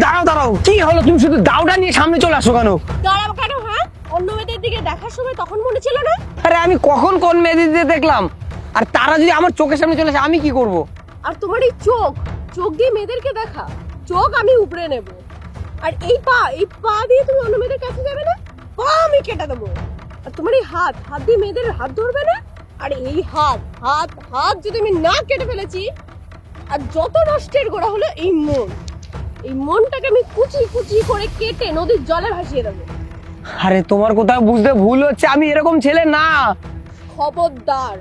দাঁড়াও দাঁড়াও, কি হলো? তুমি শুধু দাওটা নিয়ে সামনে চলে আসো কেন? দাঁড়াবো কেন? হ্যাঁ, অন্য মেয়েদের দিকে দেখার সময় তখন মনে ছিল না? আরে আমি কখন কোন মেয়েদের দেখলাম? আর তারা যদি আমার চোখের সামনে চলে আসে আমি কি করব? আর তোমার এই চোখ, চোখ দিয়ে মেয়েদেরকে দেখা, চোখ আমি উপরে নেব। আর এই পা দিয়ে তুমি অন্য মেয়েদের কাছে যাবে না, পা আমি কেটে দেবো। আর তোমার এই হাত, হাত দিয়ে মেয়েদের হাত ধরবে না। আর এই হাত হাত হাত যদি আমি না কেটে ফেলেছি, আর যত নষ্টের গোড়া হলো এই মন, এই মনটাকে আমি কুচি কুচি করে কেটে নদীর জলে ভাসিয়ে দেবো। আরে তোমার কোথাও বুঝতে ভুল হচ্ছে, আমি এরকম ছেলে না। খবরদার,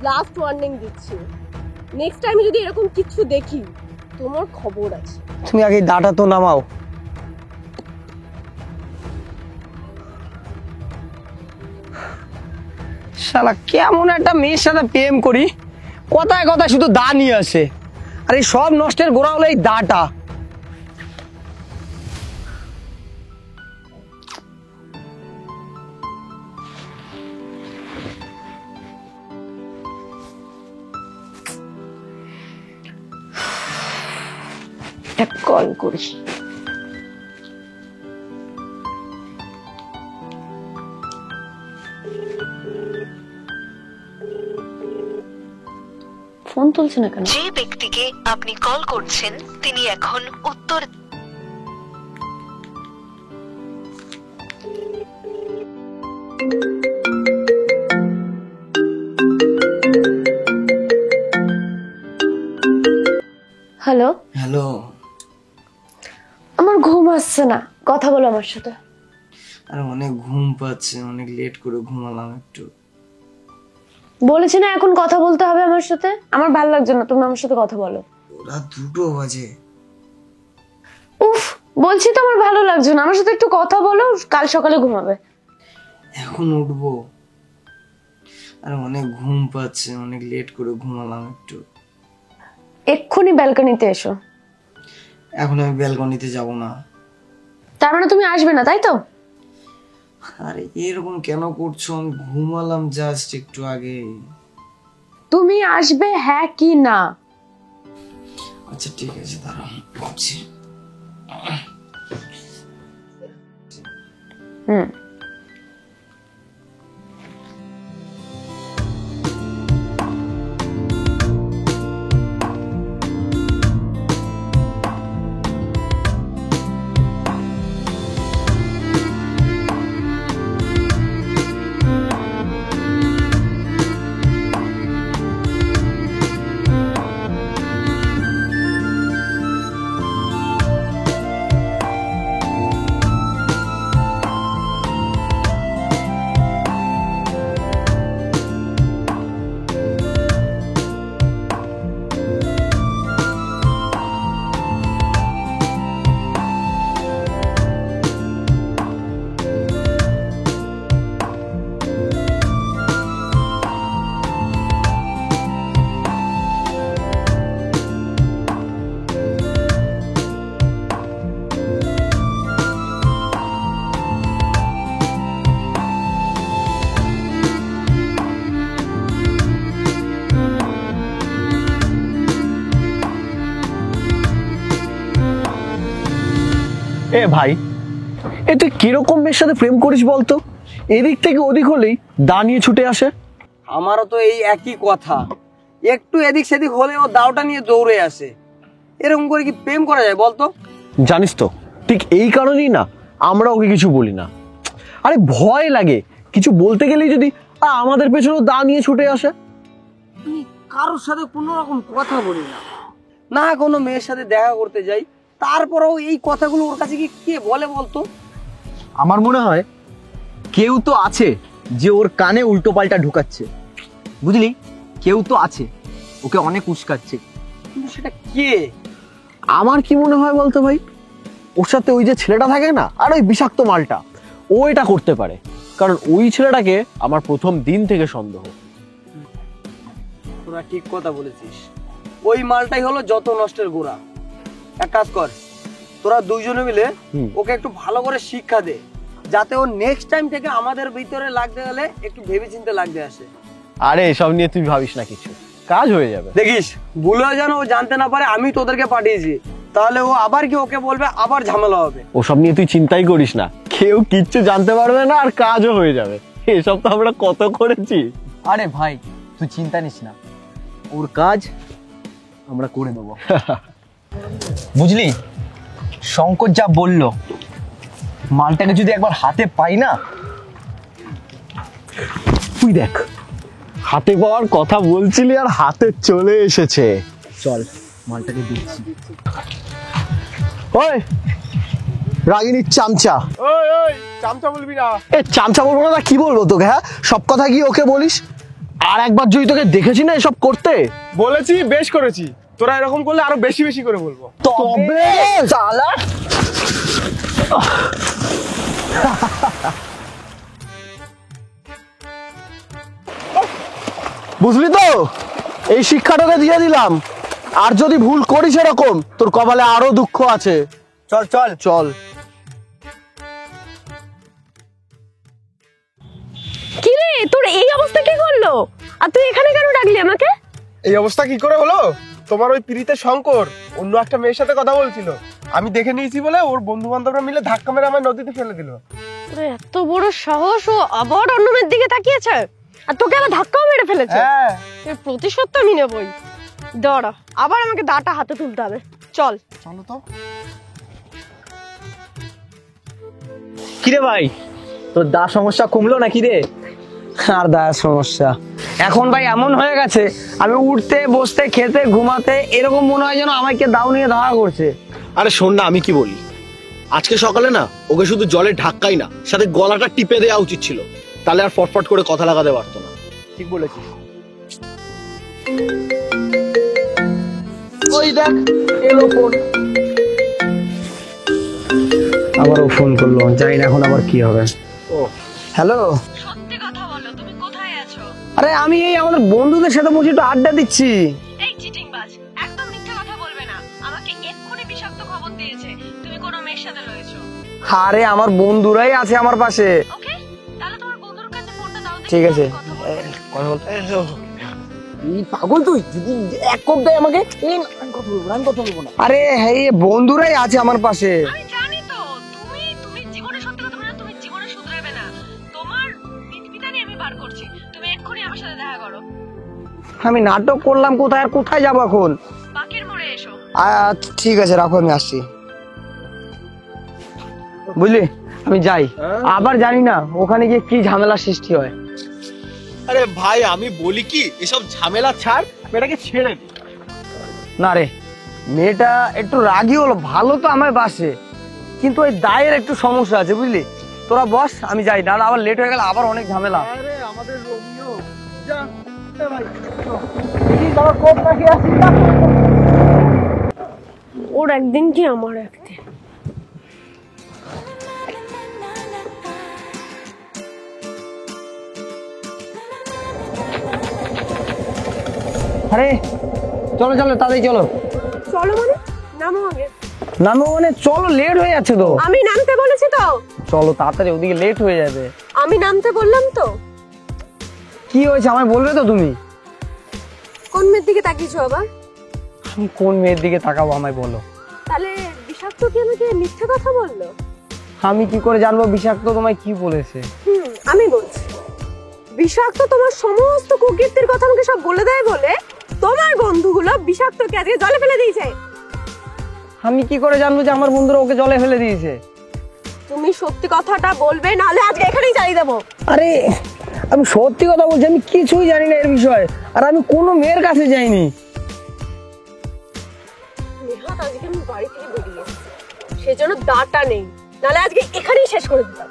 লাস্ট ওয়ার্নিং দিচ্ছি, নেক্সট টাইম যদি এরকম কিছু দেখি তোমার খবর আছে। তুমি আগে দাটা তো নামাও। শালা কেমন একটা মেয়ের সাথে প্রেম করি, কথায় কথায় শুধু দা নিয়ে আসে। আর এই সব নষ্টের গোড়া হলো এই দাটা। কল করি। ফোন তুলছে না কেন? যে ব্যক্তিকে আপনি কল করছেন তিনি এখন উত্তর। হ্যালো হ্যালো, আমার ঘুম আসছে না, কথা বলো আমার সাথে। আরে অনেক ঘুম পাচ্ছে, অনেক লেট করে ঘুমালাম একটু। বলেছি না এখন কথা বলতে হবে আমার সাথে, আমার ভালো লাগছে না, তুমি আমার সাথে কথা বলো। রাত 2টো বাজে। উফ, বলছি তো আমার ভালো লাগছে না, আমার সাথে একটু কথা বলো, কাল সকালে ঘুমাবে। এখন উঠবো, আরে অনেক ঘুম পাচ্ছে, অনেক লেট করে ঘুমালাম একটু। এক্ষুনি ব্যালকনিতে এসো। এখন আমি ব্যালকনিতে যাব না। তার মানে তুমি আসবে না, তাই তো? আরে এরকম কেন করছো? আমি ঘুমালাম জাস্ট একটু আগে। তুমি আসবে হ্যাঁ কি না? আচ্ছা ঠিক আছে, দাঁড়াও ভাবছি। হুম। এ ভাই, এ তুই কিরকম মেয়ের সাথে প্রেম করিস বলতো? এদিক থেকে ওদিক হলেই দা নিয়ে ছুটে আসে। আমারও তো এই একই কথা, একটু এদিক সেদিক হলে ও দাওটা নিয়ে দৌড়ে আসে। এরকম করে কি প্রেম করা যায় বলতো? জানিস তো, ঠিক এই কারণেই না আমরা ওকে কিছু বলি না। আরে ভয় লাগে, কিছু বলতে গেলেই যদি আমাদের পেছনেও দা নিয়ে ছুটে আসে। আমি কারোর সাথে কোনো রকম কথা বলি না, না কোনো মেয়ের সাথে দেখা করতে যাই, তারপরেও এই কথাগুলো ওর কাছে কি কে বলে বলতো? আমার মনে হয় কেউ তো আছে যে ওর কানে উল্টো পাল্টা ঢুকাচ্ছে, বুঝলি? কেউ তো আছে ওকে অনেক উস্কাচ্ছে, কিন্তু সেটা কে? আমার কি মনে হয় বলতো ভাই, ওর সাথে ওই যে ছেলেটা থাকে না, আর ওই বিষাক্ত মালটা, ও এটা করতে পারে। কারণ ওই ছেলেটাকে আমার প্রথম দিন থেকে সন্দেহ। তোরা ঠিক কথা বলেছিস, ওই মালটাই হলো যত নষ্টের গোড়া। এক কাজ কর, তোরা দুইজনে মিলে ওকে একটু ভালো করে শিক্ষা দে, যাতে ও নেক্সট টাইম থেকে আমাদের ভিতরে লাগতে গেলে একটু ভেবেচিন্তে লাগতে আসে। আরে এসব নিয়ে তুই ভাবিস না, কিছু কাজ হয়ে যাবে। দেখিস ভুলেও যেন ও জানতে না পারে আমি তোদেরকে পাঠিয়েছি। তাহলে ও আবার কি ওকে বলবে, আবার ঝামেলা হবে। ওসব নিয়ে তুই চিন্তাই করিস না, কেউ কিচ্ছু জানতে পারবে না, আর কাজও হয়ে যাবে। এসব তো আমরা কত করেছি। আরে ভাই তুই চিন্তা নিস না, ওর কাজ আমরা করে দেবো। বুঝলি, শঙ্কর যা বললো, মালটাকে যদি একবার হাতে পাই না, তুই দেখ, হাতে পাওয়ার কথা বলছিলি আর হাতে চলে এসেছে। চল মালটাকে দিচ্ছি। ওই রাগিনীর চামচা, ওই ওই চামচা বলবি না। এ চামচা বলবো না, কি বলবো তোকে? হ্যাঁ, সব কথা কি ওকে বলিস? আর একবার যদি তোকে দেখেছি না এসব করতে, বলেছি, বেশ করেছি। তোরা এরকম করলে আরো বেশি বেশি করে বলবো। তবে চালা বুঝলি তো, এই শিক্ষাটাকে দিয়ে দিলাম। আর যদি ভুল করিস এরকম, তোর কপালে আরো দুঃখ আছে। চল চল চল। কি রে, তোর এই অবস্থা কে করলো? আর তুই এখানে কেন ডাকলি আমাকে? এই অবস্থা কি করে হলো? তোমার ওই পিরিতে শঙ্কর অন্য একটা মেয়ের সাথে কথা বলছিল, আমি দেখে নিয়েছি বলে ওর বন্ধু বান্ধবরা মিলে ধাক্কা মেরে আমার নদীতে ফেলে দিল। তোর এত বড় সাহস, ও আবার অন্য মেয়ের দিকে তাকিয়েছে আর তোকে আবার ধাক্কাও মেরে ফেলেছে। হ্যাঁ, এর প্রতিশোধ তো আমি নেবই। দাঁড়া, আবার আমাকে দাটা হাতে তুলতে হবে। চল। চলো তো। কিরে ভাই, তোর দা সমস্যা কমলো নাকি রে? আর দায়ের সমস্যা এখন ভাই এমন হয়ে গেছে, আমি উঠতে বসতে খেতে ঘুমাতে এরকম মনে হয় যেন আমাকে দাও নিয়ে ধাওয়া করছে। আরে শোন না, আমি কি বলি, আজকে সকালে না ওকে শুধু জলে ঢাক্কাই না, সাথে গলাটা টিপে দেওয়া উচিত ছিল, তাহলে আর ফটফট করে কথা লাগাতে পারতো না। ঠিক বলেছিস। ওই দেখ এলো ফোন, আবারও ফোন করলো, জানি না এখন আবার কি হবে। ও হ্যালো, সত্যি কথা বলো, তুমি কোথায় আছো? আরে আমি এই আমাদের বন্ধুদের সাথে বসে একটু আড্ডা দিচ্ছি। এই চিটিংবাজ, একদম মিথ্যা কথা বলবে না। আমাকে এক্ষুনি বিষাক্ত খবর দিয়েছে তুমি কোনো মেয়ের সাথে রয়েছো। আরে আমার বন্ধুরাই আছে আমার পাশে। ওকে, তাহলে তোমার বন্ধুর কাছে ফোনটা দাও। ঠিক আছে, কথা বল। পাগল তুই, যদি এক কোপ দেয় আমাকে, আমি কথা বলবো না। আরে হ্যাঁ, এই বন্ধুরাই আছে আমার পাশে। আমি জানি তো, তুমি জীবনে সত্যি কথা বলে তুমি জীবনে শুধরাবে না। তোমার পিতানি আমি বার করছি, তুমি এক্ষুনি আমার সাথে দেখা করো। আমি নাটক করলাম কোথায়, আর কোথায় যাবো এখন? বাকের মোড়ে এসো। ঠিক আছে, রাখো, আমি আসছি। বুঝলি, আমি যাই, আবার জানি না ওখানে গিয়ে কি ঝামেলা সৃষ্টি হয়। আরে ভাই, আমি বলি কি, এসব ঝামেলা ছাড়, মেয়েটাকে ছেড়ে দে। না রে, মেয়েটা একটু রাগী হলো, ভালো তো আমায় বাসে, কিন্তু ওই দায়ের একটু সমস্যা আছে, বুঝলি। তোরা বস, আমি যাই, না আবার লেট হয়ে গেলে আবার অনেক ঝামেলা। আরে আমাদের রোমিও, যা এ ভাই, ওর একদিন কি আমার একদিন। আরে চলো চলো, তাড়াতাড়ি চলো। চলো মানে? নামো আগে। নামো মানে চলো, লেট হয়ে যাচ্ছে তো। আমি নামতে বলেছি তো। চলো তাড়াতাড়ি, ওদিকে লেট হয়ে যাবে। আমি নামতে বললাম তো। কি হয়েছে আমায় বলবে তো তুমি? কোন মেয়ের দিকে তাকিয়েছো আবার? আমি কোন মেয়ের দিকে তাকাবো আমায় বলো। তাহলে বিষাক্ত কি আমাকে মিথ্যে কথা বললো? আমি কি করে জানবো বিষাক্ত তোমায় কি বলেছে? আমি বলছি, বিষাক্ত তোমার সমস্ত কুকীর্তির কথা আমাকে সব বলে দেয় বলে তোমার বন্ধুগুলো বিষাক্তকে আজকে জলে ফেলে দিয়েছে। আমি কি করে জানবো যে আমার বন্ধুরা ওকে জলে ফেলে দিয়েছে? তুমি সত্যি কথাটা বলবে, নাহলে আজকে এখানেই চালিয়ে দেবো। আরে আমি সত্যি কথা বলছি, আমি কিছুই জানি না এর বিষয়ে, আর আমি কোনো মেয়ের কাছে যাইনি। নেহাত আজকে আমি বাড়ি থেকে বেরিয়ে এসেছি, সেজন্য দাটা নেই, নাহলে আজকে এখানেই শেষ করে দিতাম।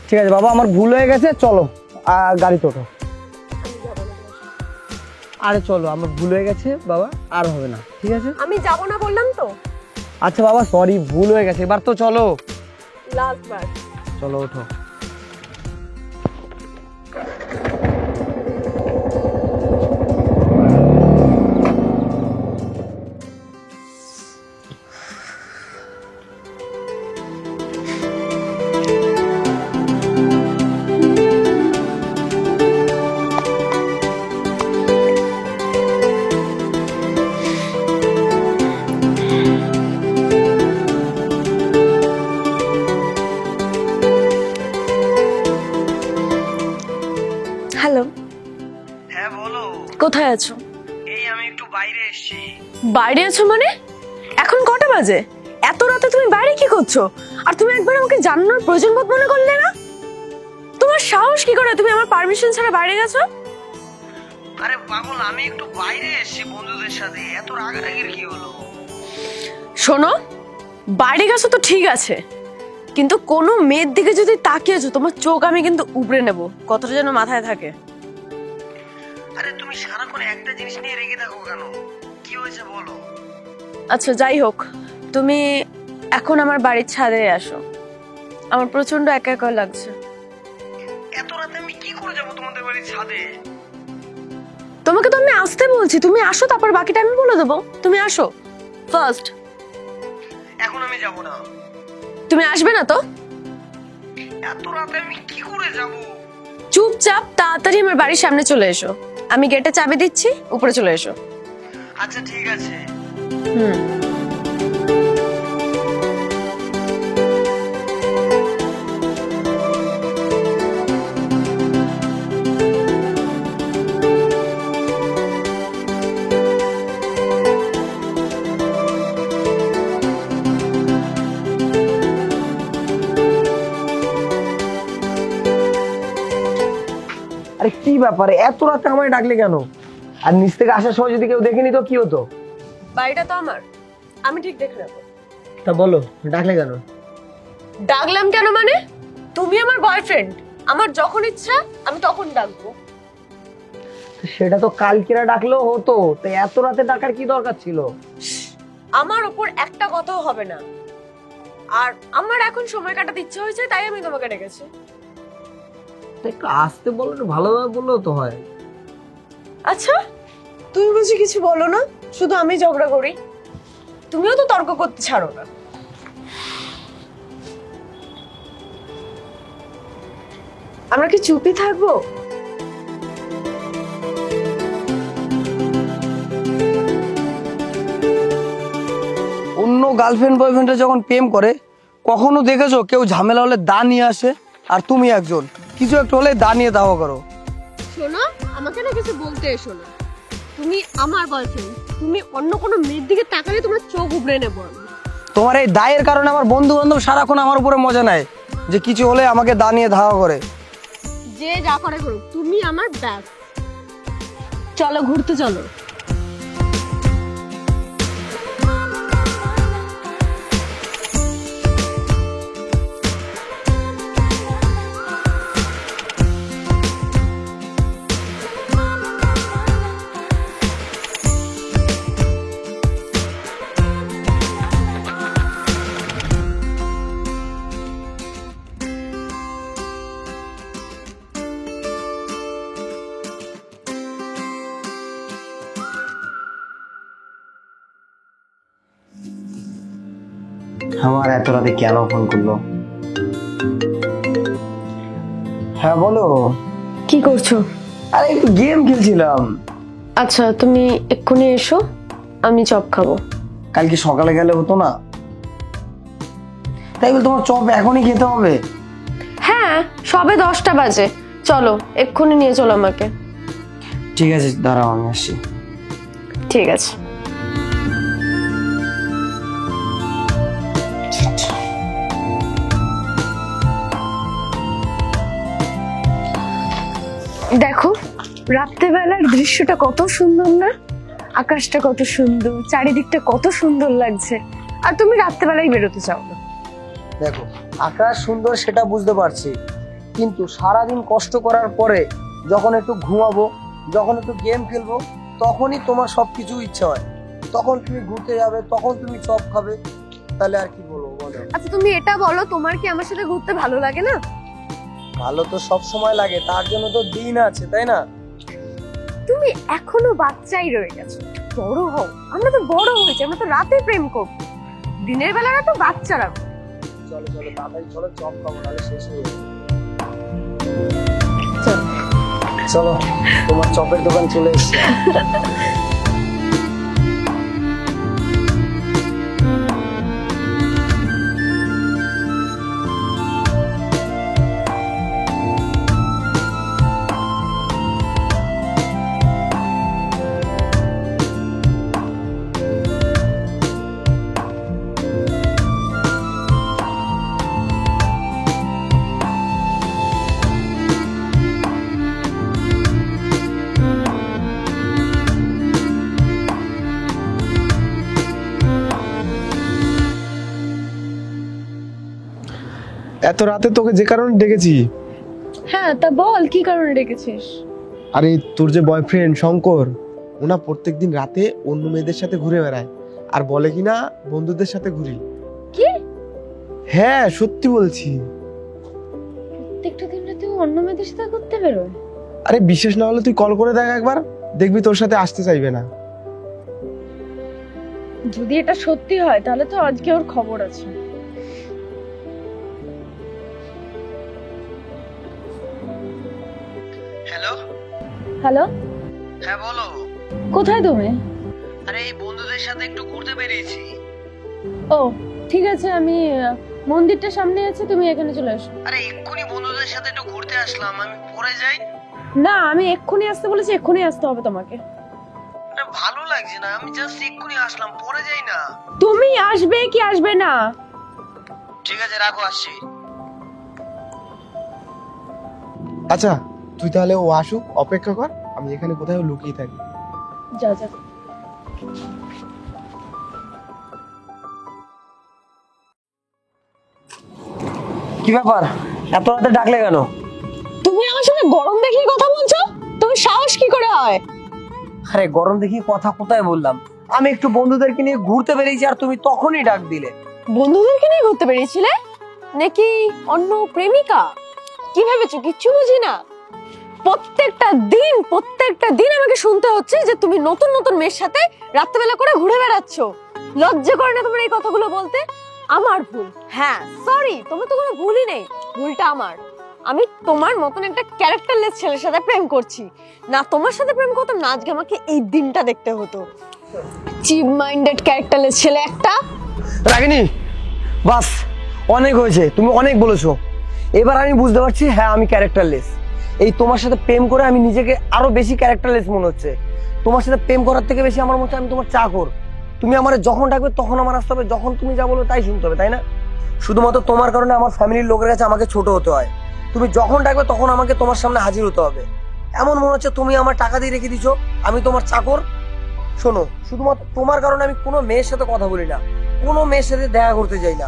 ঠিক আছে বাবা, আমার ভুল হয়ে গেছে, চলো গাড়ি তোটো। আরে চলো, আমার ভুল হয়ে গেছে বাবা, আর হবে না, ঠিক আছে? আমি যাব না বললাম তো। আচ্ছা বাবা, সরি, ভুল হয়ে গেছে, এবার তো চলো। লাস্ট বার। চলো ওঠো। কোথায় আছো? এই আমি একটু বাইরে এসেছি। বাইরে আছো মানে? এখন কটা বাজে? এত রাতে তুমি বাইরে কি করছো? আর তুমি একবার আমাকে জানানোর প্রয়োজন বোধ মনে করলে না? তোমার সাহস কি করে তুমি আমার পারমিশন ছাড়া বাইরে গেছো? আরে পাগল, আমি একটু বাইরে এসেছি বন্ধুদের সাথে, এত রাগারাগির কি হলো? শোনো, বাইরে গেছো তো ঠিক আছে, কিন্তু কোনো মেয়ের দিকে যদি তাকিয়েছো তোমার চোখ আমি কিন্তু উপড়ে নেব, কতটা যেন মাথায় থাকে। আরে তুমি সারাক্ষণ একটা জিনিস নিয়ে রেগে থাকো কেন? কি হয়েছে বলো? আচ্ছা যাই হোক, তুমি এখন আমার বাড়ির ছাদে আসো, আমার প্রচন্ড একা একা লাগছে। এত রাতে আমি কি করে যাব তোমাদের বাড়ির ছাদে? তোমাকে তো আমি আসতে বলছি, তুমি আসো, তারপর বাকিটা আমি বলে দেবো। তুমি আসো ফার্স্ট। এখন আমি যাব না। তুমি আসবে না তো? এত রাতে আমি কি করে যাব? চুপচাপ তাড়াতাড়ি আমার বাড়ির সামনে চলে এসো, আমি গেটে চাবি দিচ্ছি, উপরে চলে এসো। আচ্ছা ঠিক আছে। হুম। আরে কি ব্যাপারে এত রাতে আমায় ডাকলে কেন? আর নিচ থেকে আসার সময় যদি কেউ দেখেনি তো কি হতো? বাড়িটা তো আমার, আমি ঠিক দেখে নেবো। তা বলো ডাকলে কেন? ডাকলাম কেন মানে? তুমি আমার বয়ফ্রেন্ড, আমার যখন ইচ্ছা আমি তখন ডাকবো। সেটা তো কালকেরা ডাকলেও হতো, তো এত রাতে ডাকার কি দরকার ছিল? আমার ওপর একটা কথাও হবে না, আর আমার এখন সময় কাটাতে ইচ্ছে হয়েছে তাই আমি তোমাকে ডেকেছি। একটু আসতে বলো, একটু ভালোভাবে বললেও তো হয়। আচ্ছা তুমি বুঝি কিছু বলো না, শুধু আমি ঝগড়া করি? তুমিও তো তর্ক করতে ছাড়ো না। আমরা কি চুপই থাকবো? অন্য গার্লফ্রেন্ড বয়ফ্রেন্ডে যখন প্রেম করে, কখনো দেখেছো কেউ ঝামেলা হলে দা নিয়ে আসে? আর তুমি একজন কিছু একটা হলে দা নিয়ে দাওয়া করো। শোনো, আমাকে না কিছু বলতে এসো না, তুমি আমার বয়ফ্রেন্ড, তুমি অন্য কোনো মেয়ের দিকে তাকালে তোমার চোখ উপড়ে নেবো আমি। তোমার এই দায়ের কারণে আমার বন্ধু বান্ধব সারাক্ষণ আমার উপরে মজা নেয়, যে কিছু হলে আমাকে দা নিয়ে ধাওয়া করে। যে যা করে করুক, তুমি আমার ব্যাস। চলো ঘুরতে চলো। আমার এত রাতে কেন ফোন করলো? হ্যাঁ বলো। কি করছো? আরে একটু গেম খেলছিলাম। আচ্ছা তুমি এক্ষুনি এসো, আমি চপ খাবো। কালকে সকালে গেলে হতো না? তাই বলে তোমার চপ এখনই খেতে হবে? হ্যাঁ, সবে 10টা বাজে, চলো এক্ষুনি নিয়ে চলো আমাকে। ঠিক আছে দাঁড়াও আমি আসছি। ঠিক আছে। দেখো রাত্রেবেলার দৃশ্যটা কত সুন্দর না? আকাশটা কত সুন্দর, চারিদিকটা কত সুন্দর লাগছে, আর তুমি রাত্রেবেলায় বেরোতে চাও না। দেখো আকাশ সুন্দর সেটা বুঝতে পারছি, কিন্তু সারাদিন কষ্ট করার পরে যখন একটু ঘুমাবো, যখন একটু গেম খেলবো, তখনই তোমার সবকিছু ইচ্ছা হয়। তখন তুমি ঘুরতে যাবে, তখন তুমি চপ খাবে, তাহলে আর কি বলবো বলো? আচ্ছা তুমি এটা বলো, তোমার কি আমার সাথে ঘুরতে ভালো লাগে না? ভালো তো সব সময় লাগে, তার জন্য তো দিন আছে তাই না? তুমি এখনো বাচ্চাই রয়ে গেছো, বড় হও। আমরা তো বড় হয়েছি, আমরা তো রাতে প্রেম করবো, দিনের বেলাটা তো বাচ্চারা। চলো চলো তাড়াতাড়ি চলো, চপ খাবো নাহলে শেষ হয়ে যাবে। চলো তোমার চপের দোকান চলে এসছে। এত রাতে তোকে যে কারণে ডেকেছি, হ্যাঁ তা বল কি কারণে ডেকেছিস? আরে তোর যে বয়ফ্রেন্ড শঙ্কর, ওনা প্রত্যেকদিন রাতে অন্য মেয়েদের সাথে ঘুরে বেড়ায় আর বলে কিনা বন্ধুদের সাথে ঘুরি। কি? হ্যাঁ সত্যি বলছি। প্রত্যেকটা দিন রাতে অন্য মেয়েদের সাথে করতে বেরোয়? আরে বিশেষ না হলে তুই কল করে দেখ একবার, দেখবি তোর সাথে আসতে চাইবে না। যদি এটা সত্যি হয় তাহলে তো আজকে ওর খবর আছে। হ্যালো, হ্যালো, হ্যাঁ বলো। কোথায় তুমি? আরে এই বন্ধুদের সাথে একটু ঘুরতে বেরিয়েছি। ও ঠিক আছে, আমি মন্দিরটার সামনে আছি, তুমি এখানে চলে এসো। আরে এক্ষুনি বন্ধুদের সাথে একটু ঘুরতে আসলাম, আমি পরে যাই। না, আমি এক্ষুনি আসতে বলেছি, এক্ষুনি আসতে হবে তোমাকে। আরে ভালো লাগছে না, আমি জাস্ট এক্ষুনি আসলাম, পরে যাই না? তুমি আসবে কি আসবে না? ঠিক আছে রাখো, আসছি। আচ্ছা তুই তাহলে ও আসুক, অপেক্ষা কর, আমি এখানে কোথাও লুকিয়ে থাকি। যা যা। কি ব্যাপার, এত রাতে ডাকলে কেন? তুমি আমার সাথে গরম দেখিয়ে কথা বলছো? তুমি সাহস কি করে হয়? আরে গরম দেখি কথা কোথায় বললাম, আমি একটু বন্ধুদেরকে নিয়ে ঘুরতে বেরিয়েছি আর তুমি তখনই ডাক দিলে। বন্ধুদেরকে নিয়ে ঘুরতে বেরিয়েছিলে নাকি অন্য প্রেমিকা? কি ভেবেছো কিচ্ছু বুঝি না? প্রত্যেকটা দিন আমাকে শুনতে হচ্ছে যে তুমি নতুন নতুন মেয়ের সাথে রাত্রেবেলা করে ঘুরে বেড়াচ্ছ। লজ্জা করে না তোমার এই কথাগুলো বলতে? আমার ভুল, হ্যাঁ সরি, তোমার তো কোনো ভুলই নেই, ভুলটা আমার। আমি তোমার মতন একটা ক্যারেক্টারলেস ছেলের সাথে প্রেম করছি না, তোমার সাথে প্রেম করতাম না আজকে আমাকে এই দিনটা দেখতে হতো। চিপ মাইন্ডেড ক্যারেক্টারলেস ছেলে একটা। রাগিনী, বাস অনেক হয়েছে, তুমি অনেক বলেছো। এবার আমি বুঝতে পারছি, হ্যাঁ আমি ক্যারেক্টারলেস। এই তোমার সাথে প্রেম করে আমি নিজেকে আরো বেশি ক্যারেক্টারলেস মনে হচ্ছে। তোমার সাথে প্রেম করার থেকে বেশি আমার মনে হচ্ছে আমি তোমার চাকর। তুমি আমার যখন ডাকবে তখন আমার আসতে হবে, যখন তুমি যা বলো তাই শুনতে হবে, তাই না? শুধুমাত্র তোমার কারণে আমার ফ্যামিলির লোকের কাছে আমাকে ছোট হতে হয়। তুমি যখন ডাকবে তখন আমাকে তোমার সামনে হাজির হতে হবে। এমন মনে হচ্ছে তুমি আমার টাকা দিয়ে রেখে দিছো, আমি তোমার চাকর। শোনো, শুধুমাত্র তোমার কারণে আমি কোনো মেয়ের সাথে কথা বলি না, কোনো মেয়ের সাথে দেখা করতে যাই না।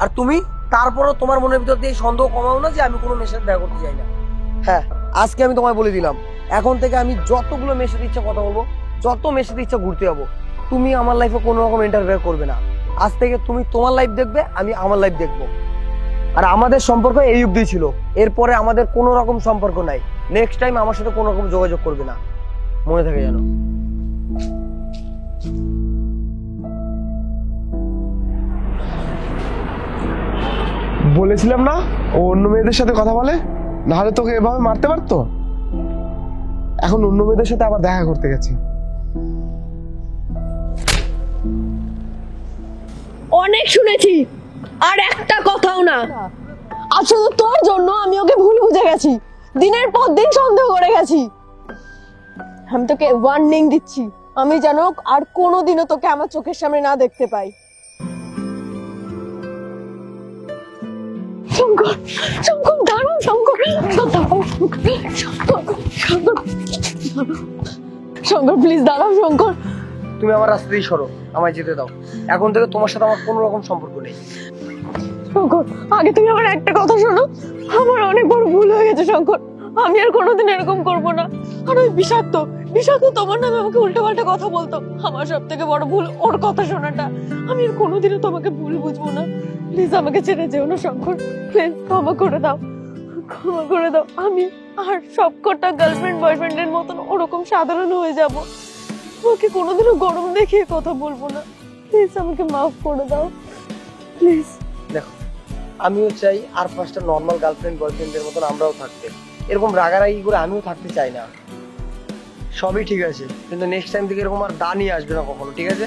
আর তুমি তারপরও তোমার মনের ভিতর দিয়ে সন্দেহ কমাও না যে আমি কোনো মেয়ের সাথে দেখা করতে যাই না। হ্যাঁ, আজকে আমি তোমায় বলে দিলাম, এখন থেকে আমি যতগুলো মেয়ের সাথে ইচ্ছা কথা বলবো, যত মেয়ের সাথে ইচ্ছা ঘুরতে যাবো, তুমি আমার লাইফে কোনো রকম ইন্টারফেয়ার করবে না। আজ থেকে তুমি তোমার লাইফ দেখবে, আমি আমার লাইফ দেখবো। আর আমাদের সম্পর্ক এই অবধি ছিল, এরপরে আমাদের কোনো রকম সম্পর্ক নাই। নেক্সট টাইম আমার সাথে কোনো রকম যোগাযোগ করবে না, মনে থাকে যেন। বলেছিলাম না ও অন্য মেয়েদের সাথে কথা বলে, না হলে তোকে এভাবে মারতে পারতো। এখন অন্য মেয়েদের সাথে আবার দেখা করতে গেছি। অনেক শুনেছি, আর একটা কথাও না। আর শুধু তোর জন্য আমি ওকে ভুল বুঝে গেছি, দিনের পর দিন সন্দেহ করে গেছি। আমি তোকে ওয়ার্নিং দিচ্ছি, আমি যেন আর কোনোদিনও তোকে আমার চোখের সামনে না দেখতে পাই। শঙ্কর, শঙ্কর দাঁড়াও, শঙ্কর দাঁড়াও, শঙ্কর প্লিজ দাঁড়াও শঙ্কর। তুমি আমার রাস্তা দিয়ে সরো, আমায় যেতে দাও। এখন থেকে তোমার সাথে আমার কোনো রকম সম্পর্ক নেই। শঙ্কর, আগে তুমি আমার একটা কথা শোনো, আমার অনেক বড় ভুল হয়ে গেছে শঙ্কর, আমি আর কোনোদিন এরকম করবো না। আর ওই বিষাক্ত তোমার নামে আমাকে উল্টোপাল্টা কথা বলতো, আমার সব থেকে বড় ভুল ওর কথা শোনাটা। আমি আর কোনোদিনও তোমাকে ভুল বুঝবো না, প্লিজ আমাকে ছেড়ে যেও না শঙ্কর, প্লিজ ক্ষমা করে দাও, ক্ষমা করে দাও। আমি আর সবকটা গার্লফ্রেন্ড বয়ফ্রেন্ডের মতন ওরকম সাধারণ হয়ে যাব, ওকে কোনোদিনও গরম দেখিয়ে কথা বলবো না, প্লিজ আমাকে মাফ করে দাও প্লিজ। দেখো, আমিও চাই আর 5টা নর্মাল গার্লফ্রেন্ড বয়ফ্রেন্ডের মতন আমরাও থাকতে, এরকম রাগারাগি করে আমিও থাকতে চাই না। সবই ঠিক আছে, কিন্তু নেক্সট টাইম থেকে এরকম আর দা নিয়ে আসবে না কখনো, ঠিক আছে?